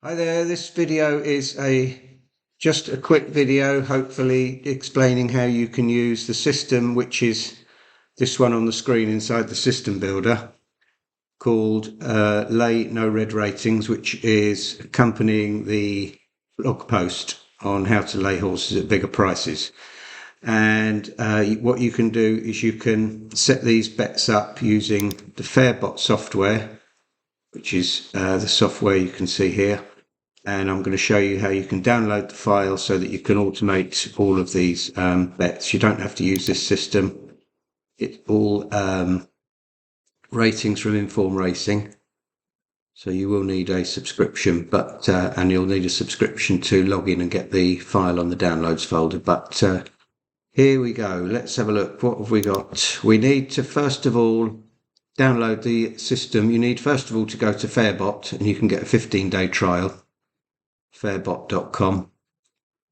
Hi there, this video is just a quick video, hopefully explaining how you can use the system, which is this one on the screen inside the system builder, called Lay No Red Ratings, which is accompanying the blog post on how to lay horses at bigger prices. And what you can do is you can set these bets up using the Fairbot software, which is the software you can see here. And I'm going to show you how you can download the file so that you can automate all of these bets. You don't have to use this system. It's all ratings from Inform Racing. So you will need a subscription, but and you'll need a subscription to log in and get the file on the downloads folder. But here we go. Let's have a look. What have we got? We need to first of all download the system. You need first of all to go to Fairbot, and you can get a 15-day trial. Fairbot.com,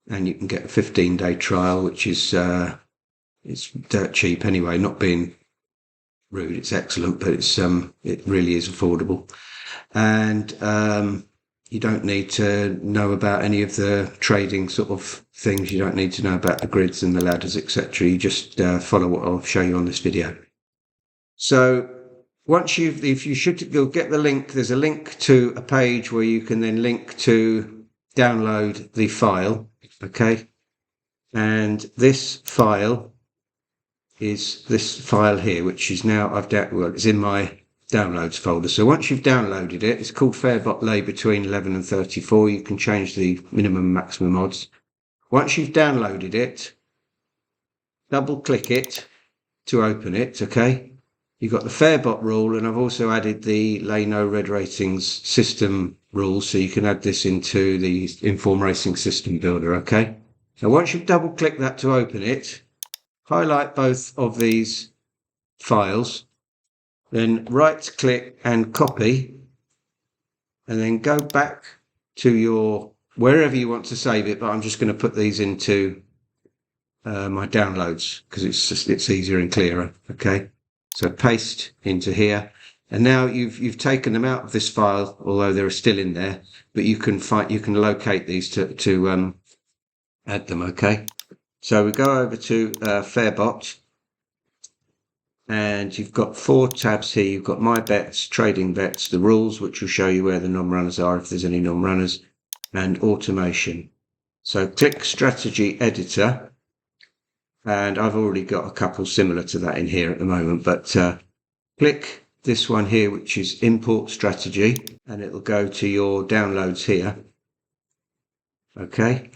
and you can get a 15-day trial, which is it's dirt cheap anyway. Not being rude, it's excellent, but it really is affordable. And you don't need to know about any of the trading sort of things. You don't need to know about the grids and the ladders, etc. You just follow what I'll show you on this video. So once you'll get the link. There's a link to a page where you can then link to download the file. Okay, and this file is this file here, which is now it's in my downloads folder. So once you've downloaded it, it's called Fairbot Lay between 11 and 34. You can change the minimum and maximum odds. Once you've downloaded it, double click it to open it. Okay, you've got the Fairbot rule, and I've also added the Lay No Red Ratings system rules, so you can add this into the Inform Racing system builder. Okay, now once you've double clicked that to open it, highlight both of these files, then right click and copy, and then go back to your wherever you want to save it, but I'm just going to put these into my downloads because it's easier and clearer. Okay, so paste into here, and now you've taken them out of this file, although they're still in there, but you can locate these to add them. Okay, so we go over to Fairbot, and you've got 4 tabs here. You've got My Bets, Trading Bets, the Rules, which will show you where the non-runners are if there's any non-runners, and Automation. So click Strategy Editor, and I've already got a couple similar to that in here at the moment, but click this one here, which is Import Strategy, and it'll go to your downloads here. Okay,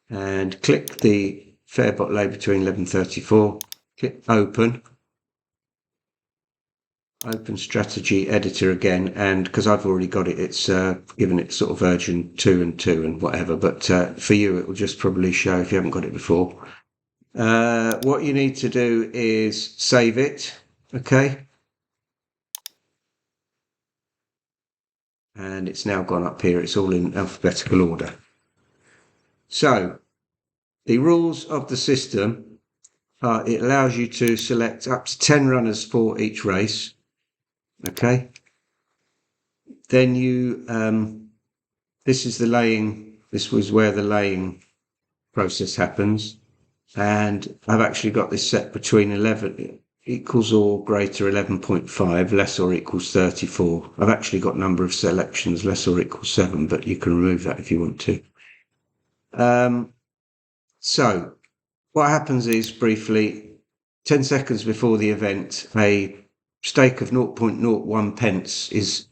and click the Fairbot Lay between 11:34. Click Open Strategy Editor again, and because I've already got it, it's given it sort of version 2 and 2 and whatever, but for you it will just probably show if you haven't got it before. What you need to do is save it. Okay, and it's now gone up here. It's all in alphabetical order. So the rules of the system are, it allows you to select up to 10 runners for each race. Okay, then you this is the laying. This was where the laying process happens, and I've actually got this set between 11 equals or greater 11.5, less or equals 34. I've actually got number of selections less or equals 7, but you can remove that if you want to. So what happens is, briefly, 10 seconds before the event, a stake of 0.01 pence is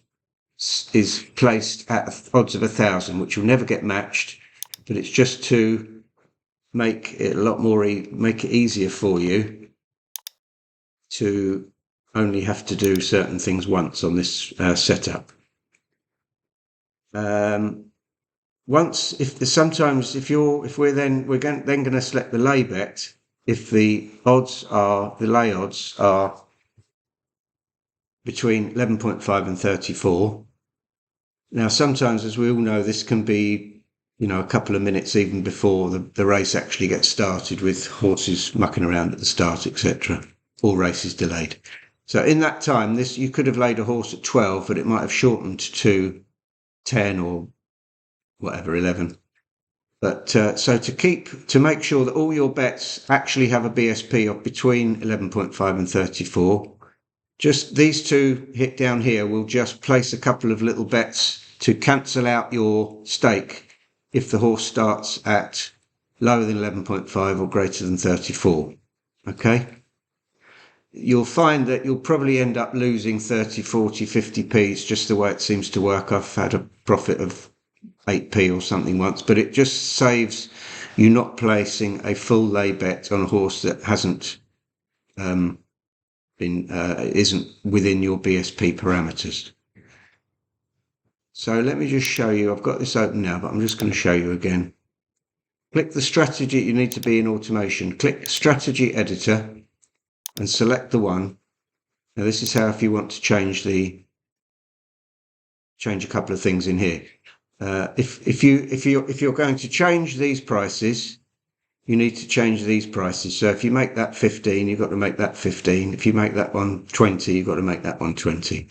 placed at odds of 1,000, which will never get matched, but it's just to make it a lot more make it easier for you to only have to do certain things once on this setup. We're then going to select the lay bet if the lay odds are between 11.5 and 34. Now, sometimes, as we all know, this can be, a couple of minutes even before the race actually gets started, with horses mucking around at the start, etc., or races delayed. So in that time, you could have laid a horse at 12, but it might have shortened to 10 or whatever, 11. But so to make sure that all your bets actually have a BSP of between 11.5 and 34, just these two hit down here will just place a couple of little bets to cancel out your stake if the horse starts at lower than 11.5 or greater than 34. Okay? You'll find that you'll probably end up losing 30, 40, 50p. It's just the way it seems to work. I've had a profit of 8p or something once, but it just saves you not placing a full lay bet on a horse that hasn't isn't within your BSP parameters. So let me just show you. I've got this open now, but I'm just going to show you again. Click the strategy. You need to be in automation. Click strategy editor and select the one. Now this is how, if you want to change a couple of things in here. If you're going to change these prices, you need to change these prices. So if you make that 15, you've got to make that 15. If you make that one 20, you've got to make that one 20.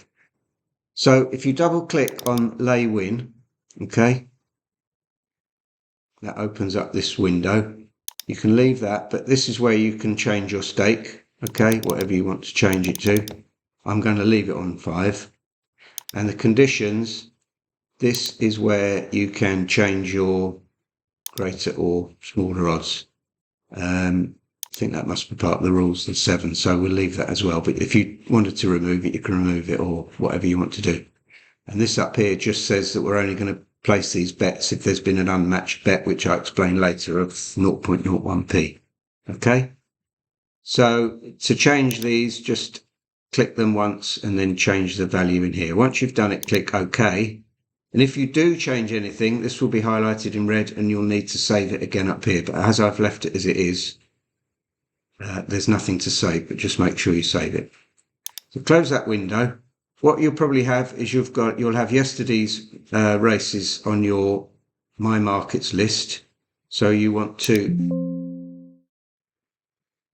So if you double click on lay win, okay, that opens up this window. You can leave that, but this is where you can change your stake, okay, whatever you want to change it to. I'm going to leave it on 5. And the conditions, this is where you can change your greater or smaller odds. I think that must be part of the rules of 7, so we'll leave that as well. But if you wanted to remove it, you can remove it, or whatever you want to do. And this up here just says that we're only going to place these bets if there's been an unmatched bet, which I explain later, of 0.01p. Okay? So to change these, just click them once and then change the value in here. Once you've done it, click OK. And if you do change anything, this will be highlighted in red and you'll need to save it again up here. But as I've left it as it is, there's nothing to save, but just make sure you save it. So close that window. What you'll probably have is you'll have yesterday's races on your My Markets list. So you want to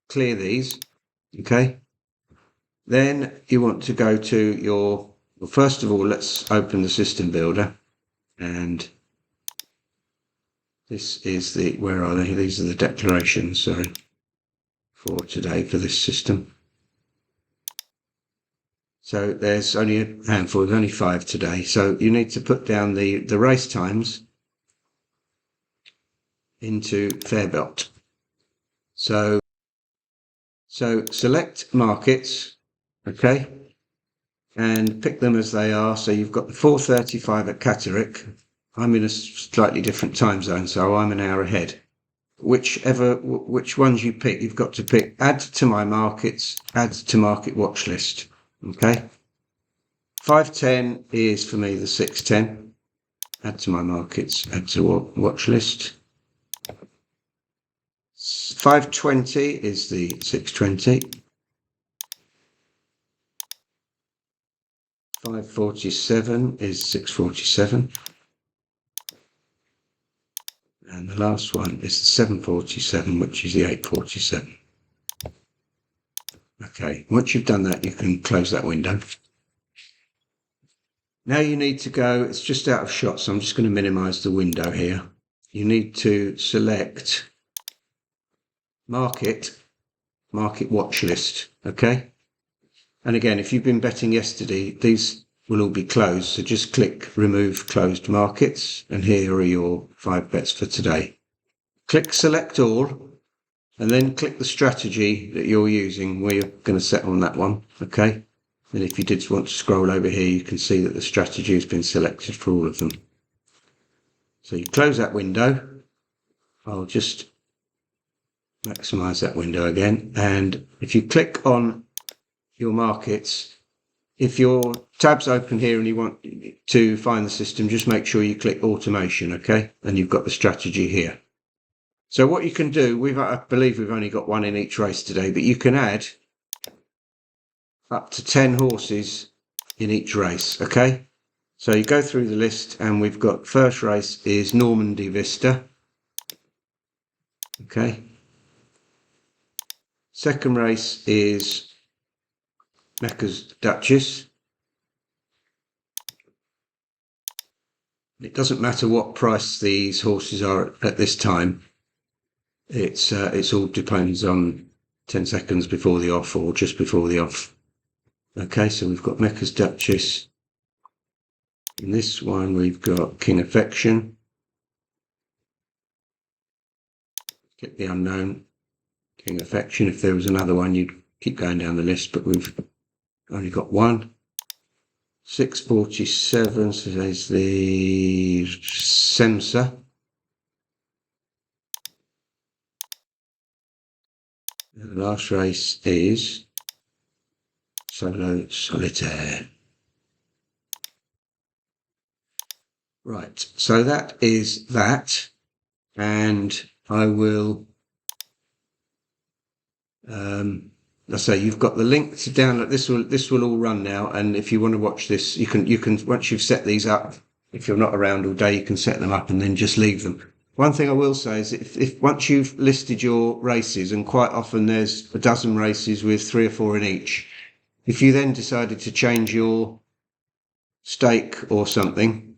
clear these, okay? Then you want to go to your, well, first of all, let's open the system builder. And this is the, where are they? These are the declarations, sorry, for today for this system. So there's only a handful, there's only 5 today. So you need to put down the race times into Fairbot. So select markets, okay, and pick them as they are. So you've got the 4:35 at Catterick. I'm in a slightly different time zone, so I'm an hour ahead. Which ones you pick, you've got to pick add to my markets, add to market watch list. Okay. 5:10 is for me the 6:10. Add to my markets, add to watch list. 5:20 is the 6:20. 5:47 is 6:47. And the last one is the 7:47, which is the 8:47. Okay, once you've done that, you can close that window. Now you need to go, it's just out of shot, so I'm just going to minimize the window here. You need to select market watch list, okay? And again, if you've been betting yesterday, these will all be closed, so just click remove closed markets, and here are your 5 bets for today. Click select all, and then click the strategy that you're using where you're going to set on that one, okay? And if you did want to scroll over here, you can see that the strategy has been selected for all of them. So you close that window. I'll just maximize that window again. And if you click on your markets, if your tab's open here and you want to find the system, just make sure you click automation, okay? And you've got the strategy here. So what you can do, I believe we've only got 1 in each race today, but you can add up to 10 horses in each race, okay? So you go through the list and we've got first race is Normandy Vista, okay? Second race is Mecca's Duchess. It doesn't matter what price these horses are at this time. It's all depends on 10 seconds before the off or just before the off. Okay, so we've got Mecca's Duchess. In this one, we've got King Affection. Get the unknown. King Affection. If there was another one, you'd keep going down the list, but we've only got one. 647, so there's the Semsa. The last race is Solo Solitaire. Right, so that is that, and I will I say you've got the link to download. This will all run now, and if you want to watch this, you can once you've set these up. If you're not around all day, you can set them up and then just leave them. One thing I will say is if once you've listed your races, and quite often there's a dozen races with 3 or 4 in each, if you then decided to change your stake or something,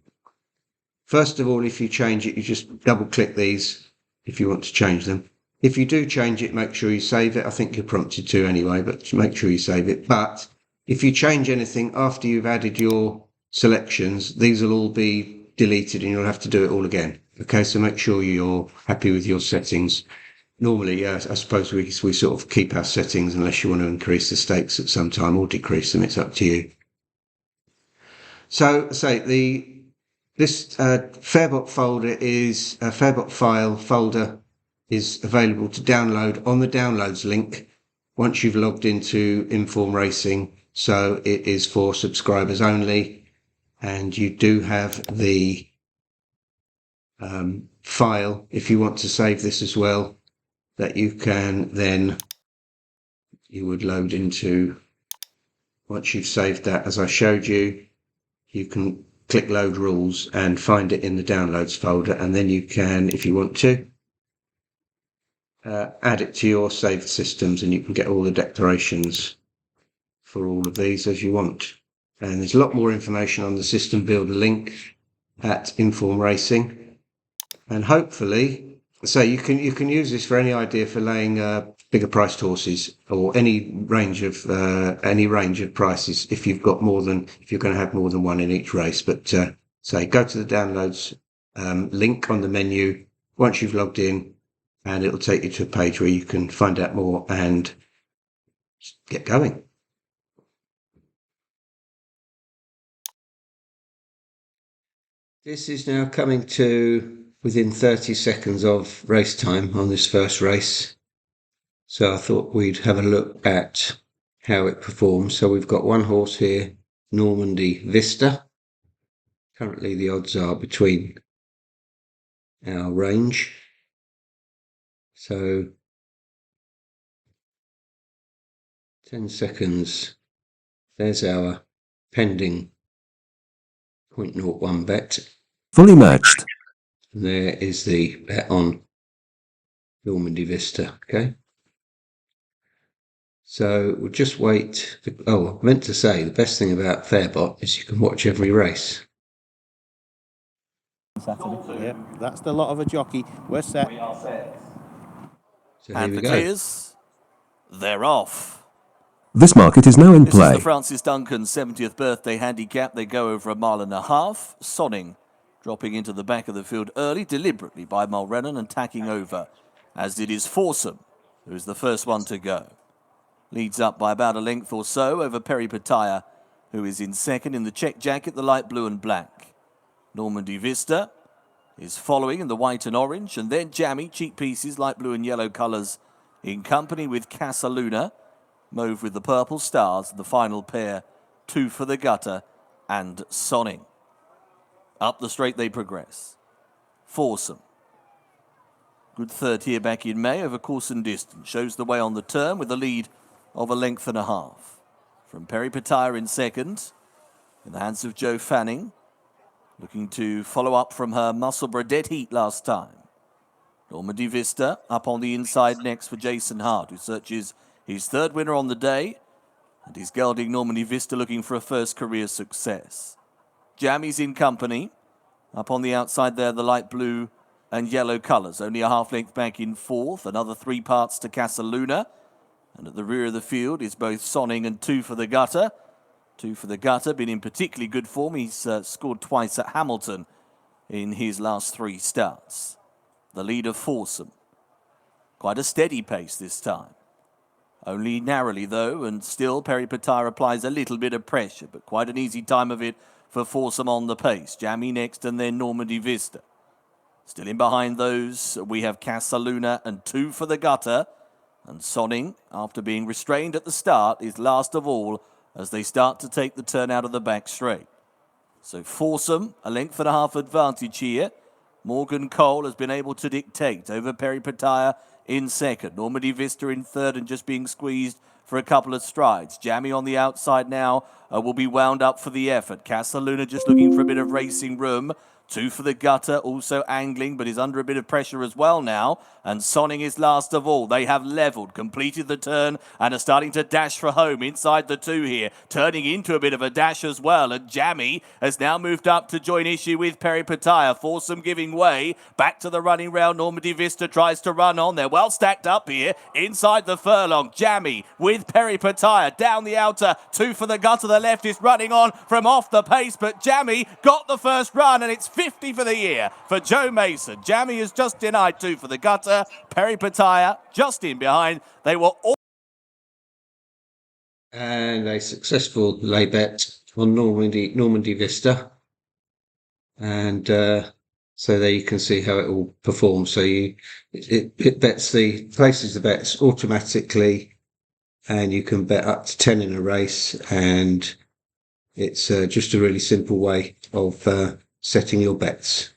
first of all, if you change it, you just double click these if you want to change them. If you do change it, make sure you save it. I think you're prompted to anyway, but make sure you save it. But if you change anything after you've added your selections, these will all be deleted and you'll have to do it all again. Okay, so make sure you're happy with your settings. Normally, I suppose we sort of keep our settings unless you want to increase the stakes at some time or decrease them. It's up to you. So, this Fairbot folder is a Fairbot file folder is available to download on the downloads link once you've logged into Inform Racing. So it is for subscribers only, and you do have the file if you want to save this as well, that you can then you would load into. Once you've saved that, as I showed you, you can click load rules and find it in the downloads folder, and then you can, if you want to, add it to your saved systems, and you can get all the declarations for all of these as you want. And there's a lot more information on the system builder link at Inform Racing, and hopefully, so you can use this for any idea for laying bigger priced horses or any range of prices if you're going to have more than one in each race. But say go to the downloads link on the menu once you've logged in, and it'll take you to a page where you can find out more and get going. This is now coming to within 30 seconds of race time on this first race. So I thought we'd have a look at how it performs. So we've got one horse here, Normandy Vista. Currently the odds are between our range. So 10 seconds, there's our pending 0.01 bet. Fully matched. And there is the bet on Normandy Vista, okay? So we'll just wait. I meant to say, the best thing about Fairbot is you can watch every race. Saturday. Yep, that's the lot of a jockey. We're set. So and here we the go. clears, they're off. This market is now in This play. is the Francis Duncan 70th birthday handicap. They go over 1.5 miles. Sonning dropping into the back of the field early, deliberately by Mulrennan, and tacking over, as did his foursome, who is the first one to go. Leads up by about a length or so over Perry Pataya, who is in second in the check jacket, the light blue and black. Normandy Vista is following in the white and orange, and then Jammy, cheek pieces, light blue and yellow colours, in company with Casaluna, mauve with the purple stars, the final pair, 2 for the gutter, and Sonning. Up the straight they progress. Foursome. Good third here back in May over course and distance. Shows the way on the turn with a lead of 1.5 lengths. From Perry Pataya in second, in the hands of Joe Fanning, looking to follow up from her Musselburgh dead heat last time. Normandy Vista up on the inside next for Jason Hart, who searches his third winner on the day, and he's gelding Normandy Vista looking for a first career success. Jammy's in company, Up on the outside there, the light blue and yellow colours. Only a half length back in fourth. Another 3 parts to Casaluna. And at the rear of the field is both Sonning and 2 for the Gutter. 2 for the Gutter, been in particularly good form. He's scored twice at Hamilton in his last 3 starts. The lead of Foursome. Quite a steady pace this time. Only narrowly though, and still Perry Petire applies a little bit of pressure, but quite an easy time of it for Foursome on the pace. Jammy next and then Normandy Vista. Still in behind those, we have Casaluna and 2 for the Gutter. And Sonning, after being restrained at the start, is last of all as they start to take the turn out of the back straight. So Foursome, a length and a half advantage here. Morgan Cole has been able to dictate over Perry Petire in second. Normandy Vista in third and just being squeezed for a couple of strides. Jammy on the outside now will be wound up for the effort. Casaluna just looking for a bit of racing room. 2 for the Gutter, also angling, but is under a bit of pressure as well now. And Sonning is last of all. They have levelled, completed the turn, and are starting to dash for home inside the 2 here. Turning into a bit of a dash as well. And Jammy has now moved up to join issue with Perry Petire. Foursome giving way. Back to the running round. Normandy Vista tries to run on. They're well stacked up here inside the furlong. Jammy with Perry Petire down the outer. 2 for the Gutter. The left is running on from off the pace, but Jammy got the first run, and it's 50 for the year for Joe Mason. Jammy has just denied 2 for the Gutter. Perry Petire just in behind. They were all... And a successful lay bet on Normandy Vista. And so there you can see how it all performs. So it bets places the bets automatically, and you can bet up to 10 in a race. And it's just a really simple way of setting your bets.